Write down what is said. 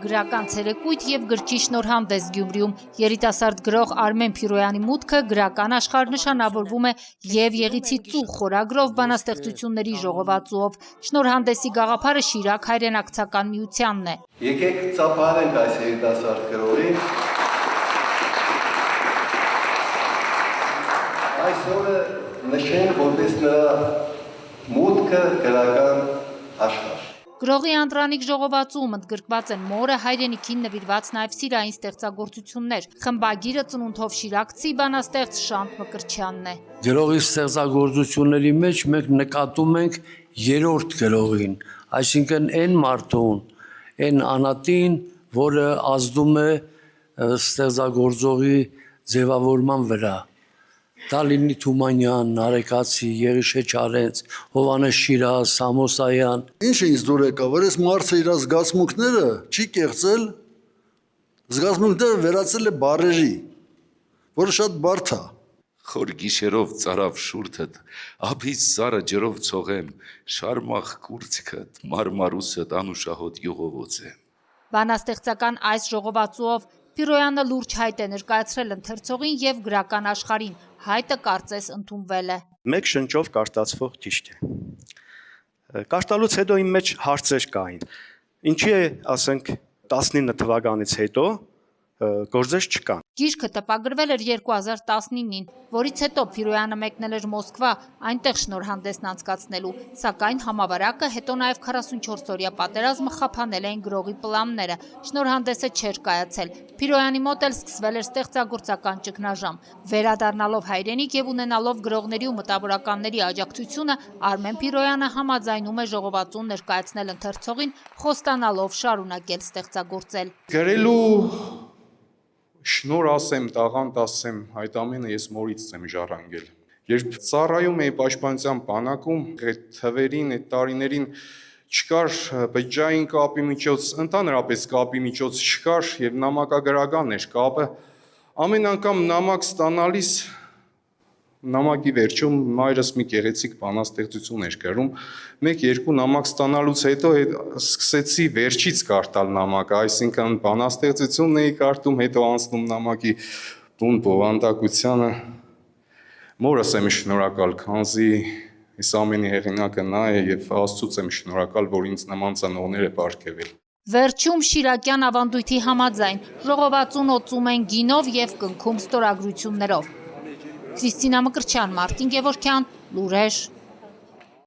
Գրական ցերեկույթ եւ գրչի շնորհանդես Գյումրիում երիտասարդ գրող Արմեն Փիրոյանի մուտքը գրական աշխարհ նշանավորվում է եւ Եղիցի ծուղ խորագրով բանաստեղծությունների ժողովածուով։ Շնորհանդեսի գաղափարը Շիրակ հայրենակցական միությանն է։ Եկեք ծափահարենք այս երիտասարդ գրողին։ Այսօրը նշենք որպես նրա մուտքը գրական աշխարհ։ Գրողի Անդրանիկ ժողովածուում ընդգրկված են մորը հայրենիքին նվիրված նաև սիրային ստեղծագործություններ։ Խմբագիրը ծնունդով շիրակցի բանաստեղծ Շանթ Մկրտչյանն է։ Գրողի ստեղծագործությունների մեջ մենք նկատում ենք երրորդ գրողին, այսինքն այն մարդուն, այն անատին, որը ազդում է ստեղծագործողի ձևավորման վրա։ Դա լինի Թումանյան, Նարեկացի, Եղիշե Չարենց, Հովհաննես Շիրազ, Սամոսայան։ Ինչ ինձ դուր եկավ, որ այս մարդը իր զգացմունքները չի կեղծել, զգացմունքները վերածել է բառերի, որը շատ բարդ է։ Խոր գիշերով ծարավ շուրթդ, ափից սարը ջրով ցողեմ, շարմախ կուրծքդ, մարմարուսդ անուշահոտ յուղովոց եմ։ Բանաստեղծական այս ժողովածուով Փիրոյանը լուրջ հայտ է ներկայացրել ընթերցողին եւ գրական աշխարհին։ Հայտը կարծես ընդունվել է։ Մեկ շնչով կարտացվող ճիշտ է։ Կարտալուց հետո իմ մեջ հարցեր կային։ Ինչի է, ասենք, 19 թվականից հետո գործեր չկան։ Գիրքը տպագրվել էր 2019-ին, որից հետո Փիրոյանը մեկնել էր Մոսկվա, այնտեղ շնորհանդեսն անցկացնելու, սակայն համավարակը, հետո նաև 44-օրյա պատերազմը խափանել էին գրողի պլանները, շնորհանդեսը չէր կայացել։ Փիրոյանի մոտ էլ սկսվել էր ստեղծագործական ճգնաժամ։ Վերադառնալով հայրենիք եւ ունենալով գրողների ու մտավորականների աջակցությունը, Արմեն Փիրոյանը համաձայնում է ժողովածուն ներկայացնել ընթերցողին, խոստանալով շարունակել ստեղծագործել։ Գրելու շնոր ասեմ, տաղանդ ասեմ, այդ ամենը ես մորից եմ ժառանգել։ Երբ ծառայում էի պաշտպանության բանակում, այդ թվերին, այդ տարիներին չկար բջջային կապի միջոց, ընդհանրապես կապի միջոց չկար եւ նամակագրական էր կապը։ Ամեն անգամ նամակ ստանալիս նամակի վերջում մայրս մի գեղեցիկ բանաստեղծություն էր գրում։ 1-2 նամակ ստանալուց հետո սկսեցի վերջից կարդալ նամակը, այսինքն բանաստեղծությունն էի կարդում, հետո անցնում նամակի բուն բովանդակությանը։ Մորս եմ շնորհակալ, քանզի այս ամենի հեղինակը նա է եւ Աստծուց եմ շնորհակալ, որ ինձ նման ծնողներ է պարգևել։ Վերջում Շիրակյան ավանդույթի համաձայն ժողովածուն օծում են գինով եւ կնքում ստորագրություններով։ Քրիստինա Մկրտչյան, Մարտին Գևորգյան, Լուրեր։